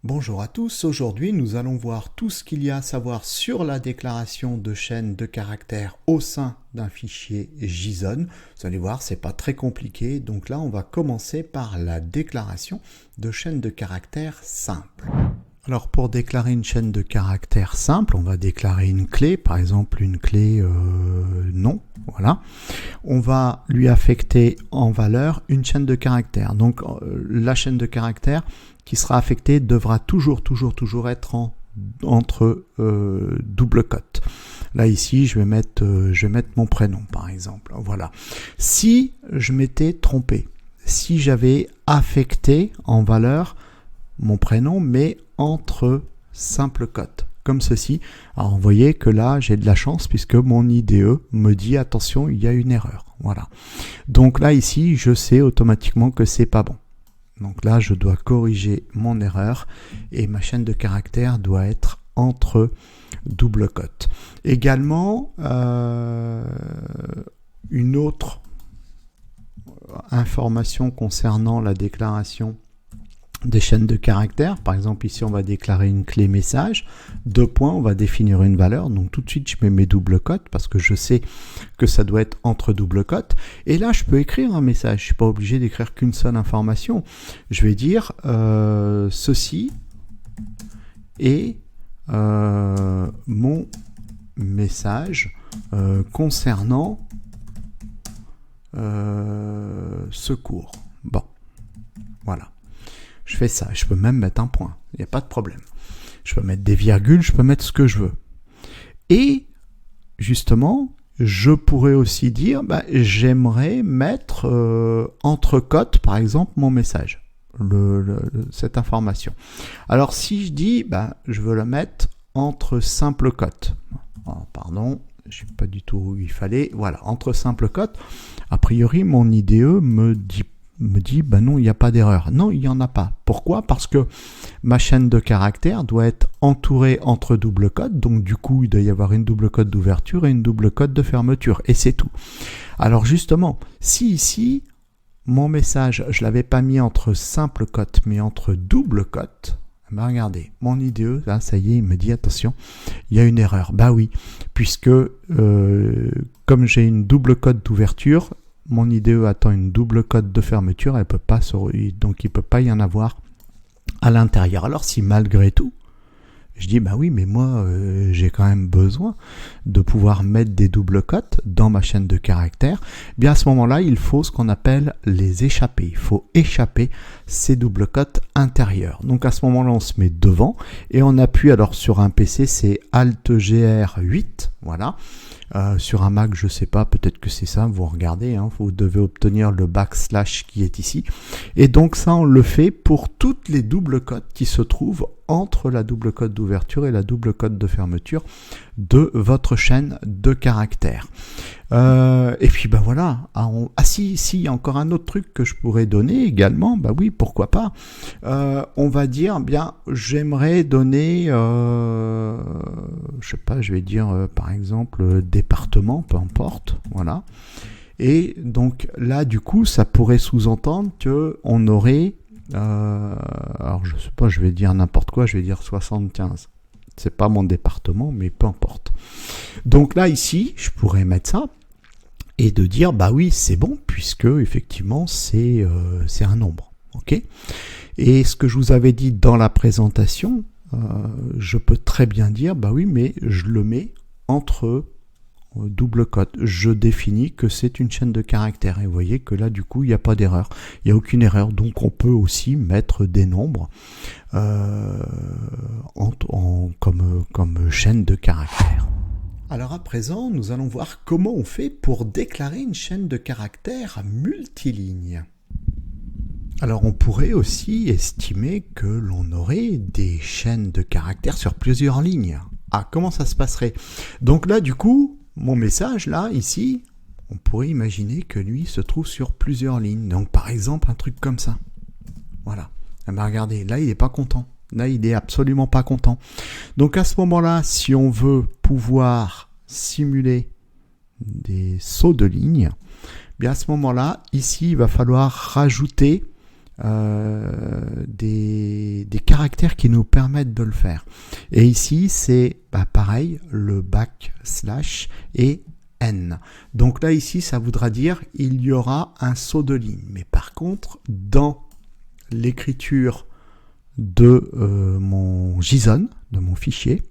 Bonjour à tous, aujourd'hui nous allons voir tout ce qu'il y a à savoir sur la déclaration de chaîne de caractères au sein d'un fichier JSON. Vous allez voir, c'est pas très compliqué, donc là on va commencer par la déclaration de chaîne de caractères simple. Alors pour déclarer une chaîne de caractères simple, on va déclarer une clé, par exemple une clé non, voilà. On va lui affecter en valeur une chaîne de caractères. Donc la chaîne de caractères qui sera affectée devra toujours être entre double cote. Là ici, je vais mettre mon prénom par exemple. Voilà. Si je m'étais trompé, si j'avais affecté en valeur mon prénom, mais entre simple cote, comme ceci. Alors vous voyez que là j'ai de la chance puisque mon IDE me dit attention, il y a une erreur. Voilà. Donc là ici je sais automatiquement que c'est pas bon. Donc là je dois corriger mon erreur et ma chaîne de caractères doit être entre double cote. Également une autre information concernant la déclaration des chaînes de caractères. Par exemple, ici, on va déclarer une clé message. Deux points, on va définir une valeur. Donc, tout de suite, je mets mes double cotes parce que je sais que ça doit être entre double cotes. Et là, je peux écrire un message. Je ne suis pas obligé d'écrire qu'une seule information. Je vais dire ceci est mon message concernant secours. Bon, voilà. Je fais ça, je peux même mettre un point, il n'y a pas de problème. Je peux mettre des virgules, je peux mettre ce que je veux. Et justement, je pourrais aussi dire, j'aimerais mettre entre cotes, par exemple, mon message, cette information. Alors si je dis, je veux le mettre entre simple cotes. Oh, pardon, je ne sais pas du tout où il fallait. Voilà, entre simple cotes. A priori, mon IDE me dit non, il n'y a pas d'erreur. Non, il n'y en a pas. Pourquoi? Parce que ma chaîne de caractères doit être entourée entre double cotes. Donc du coup, il doit y avoir une double cote d'ouverture et une double cote de fermeture. Et c'est tout. Alors justement, si ici, mon message, je ne l'avais pas mis entre simple cote, mais entre double cote, regardez, mon IDE, là, ça y est, il me dit, attention, il y a une erreur. Bah oui, puisque comme j'ai une double cote d'ouverture, mon IDE attend une double cote de fermeture, elle peut pas donc il ne peut pas y en avoir à l'intérieur. Alors si malgré tout, je dis oui, mais moi j'ai quand même besoin de pouvoir mettre des doubles cotes dans ma chaîne de caractères, bien à ce moment-là, il faut ce qu'on appelle les échapper. Il faut échapper ces doubles cotes intérieures. Donc à ce moment-là, on se met devant et on appuie, alors sur un PC, c'est Alt-GR8, voilà. Sur un Mac, je sais pas, peut-être que c'est ça, vous regardez, vous devez obtenir le / qui est ici. Et donc ça, on le fait pour toutes les doubles cotes qui se trouvent entre la double cote d'ouverture et la double cote de fermeture de votre chaîne de caractères. Et puis voilà. Si, il y a encore un autre truc que je pourrais donner également. Oui, pourquoi pas. On va dire, j'aimerais donner, je sais pas, je vais dire par exemple département, peu importe, voilà. Et donc là, du coup, ça pourrait sous-entendre que on aurait, alors je sais pas, je vais dire n'importe quoi, je vais dire 75. C'est pas mon département, mais peu importe. Donc là, ici, je pourrais mettre ça et de dire, oui, c'est bon, puisque effectivement, c'est un nombre. Ok. Et ce que je vous avais dit dans la présentation, je peux très bien dire, oui, mais je le mets entre double cote. Je définis que c'est une chaîne de caractères. Et vous voyez que là, du coup, il n'y a pas d'erreur. Il n'y a aucune erreur. Donc, on peut aussi mettre des nombres comme chaîne de caractères. Alors à présent, nous allons voir comment on fait pour déclarer une chaîne de caractères multiligne. Alors on pourrait aussi estimer que l'on aurait des chaînes de caractères sur plusieurs lignes. Ah, comment ça se passerait? Donc là, du coup, mon message, là, ici, on pourrait imaginer que lui se trouve sur plusieurs lignes. Donc par exemple, un truc comme ça. Voilà. Regardez, là, il n'est pas content. Là, il n'est absolument pas content. Donc à ce moment-là, si on veut pouvoir simuler des sauts de ligne, bien à ce moment-là, ici, il va falloir rajouter des caractères qui nous permettent de le faire. Et ici, c'est pareil, le backslash et N. Donc là, ici, ça voudra dire il y aura un saut de ligne. Mais par contre, dans l'écriture de mon JSON, de mon fichier,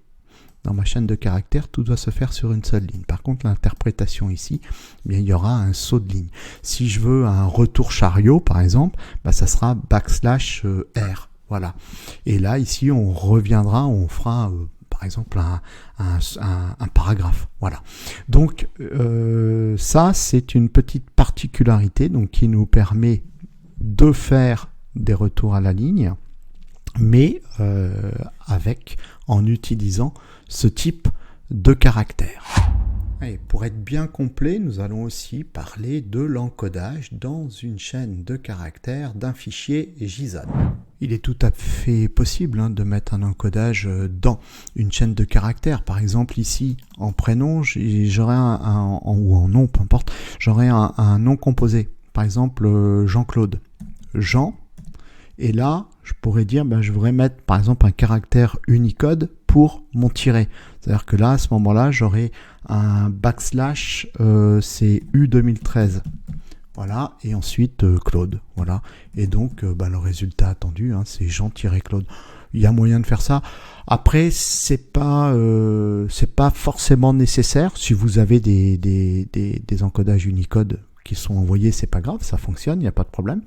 dans ma chaîne de caractères, tout doit se faire sur une seule ligne. Par contre, l'interprétation ici, eh bien, il y aura un saut de ligne. Si je veux un retour chariot, par exemple, ça sera backslash R. Voilà. Et là, ici, on reviendra, on fera, par exemple, un paragraphe. Voilà. Donc, ça, c'est une petite particularité donc, qui nous permet de faire des retours à la ligne, mais en utilisant ce type de caractère. Et pour être bien complet, nous allons aussi parler de l'encodage dans une chaîne de caractères d'un fichier JSON. Il est tout à fait possible de mettre un encodage dans une chaîne de caractères. Par exemple, ici, en prénom, j'aurai ou en nom, peu importe, j'aurai un nom composé. Par exemple, Jean-Claude. Jean. Et là, je pourrais dire, je voudrais mettre par exemple un caractère Unicode pour mon tiret. C'est-à-dire que là, à ce moment-là, j'aurai un backslash, c'est U2013. Voilà, et ensuite Claude. Voilà, et donc le résultat attendu, c'est Jean-Claude. Il y a moyen de faire ça. Après, c'est pas forcément nécessaire. Si vous avez des encodages Unicode qui sont envoyés, c'est pas grave, ça fonctionne, il n'y a pas de problème.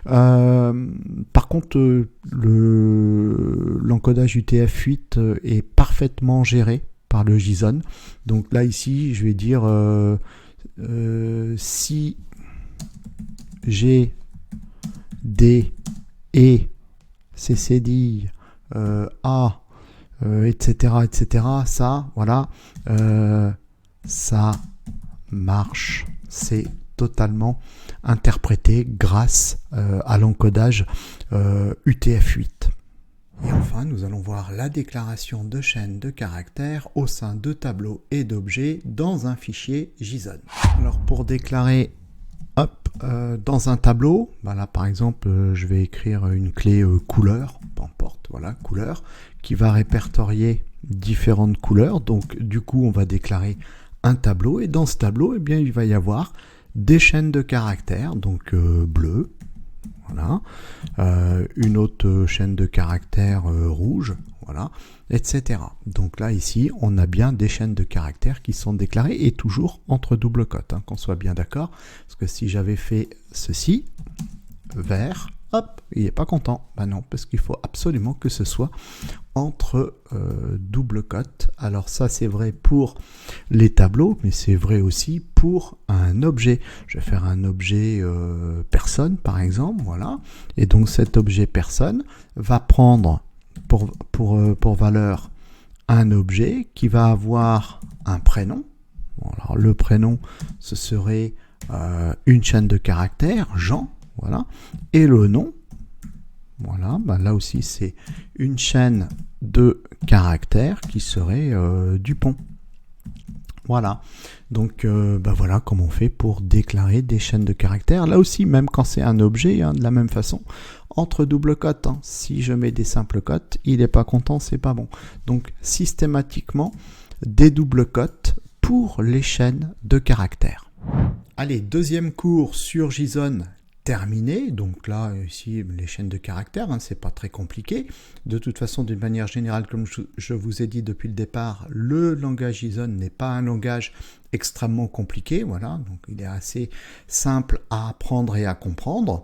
Par contre, l'encodage UTF-8 est parfaitement géré par le JSON. Donc là, ici, je vais dire si G, D, E, CCD, A, etc., ça, voilà, ça marche, c'est totalement interprété grâce à l'encodage UTF-8. Et enfin, nous allons voir la déclaration de chaîne de caractères au sein de tableaux et d'objets dans un fichier JSON. Alors pour déclarer dans un tableau, là par exemple, je vais écrire une clé couleur, peu importe, voilà, couleur, qui va répertorier différentes couleurs. Donc du coup, on va déclarer un tableau et dans ce tableau, il va y avoir des chaînes de caractères, donc bleu, voilà, une autre chaîne de caractères rouge, voilà, etc. Donc là, ici, on a bien des chaînes de caractères qui sont déclarées et toujours entre double cotes, qu'on soit bien d'accord. Parce que si j'avais fait ceci, vert, hop, il n'est pas content. Non, parce qu'il faut absolument que ce soit entre double cotes. Alors ça, c'est vrai pour les tableaux, mais c'est vrai aussi pour un objet. Je vais faire un objet personne, par exemple, voilà. Et donc cet objet personne va prendre pour valeur un objet qui va avoir un prénom. Bon, alors le prénom, ce serait une chaîne de caractères, Jean, voilà, et le nom, voilà, là aussi c'est une chaîne de caractères qui serait Dupont. Voilà, donc voilà comment on fait pour déclarer des chaînes de caractères. Là aussi, même quand c'est un objet, de la même façon, entre double cotes. Si je mets des simples cotes, il n'est pas content, c'est pas bon. Donc systématiquement, des doubles cotes pour les chaînes de caractères. Allez, deuxième cours sur JSON terminé. Donc là, ici, les chaînes de caractères, c'est pas très compliqué. De toute façon, d'une manière générale, comme je vous ai dit depuis le départ, le langage JSON n'est pas un langage extrêmement compliqué, voilà, donc il est assez simple à apprendre et à comprendre.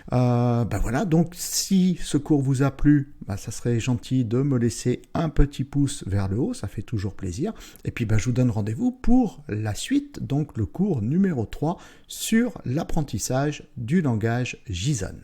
Voilà, donc si ce cours vous a plu, ça serait gentil de me laisser un petit pouce vers le haut, ça fait toujours plaisir. Et puis je vous donne rendez-vous pour la suite, donc le cours numéro 3 sur l'apprentissage du langage JSON.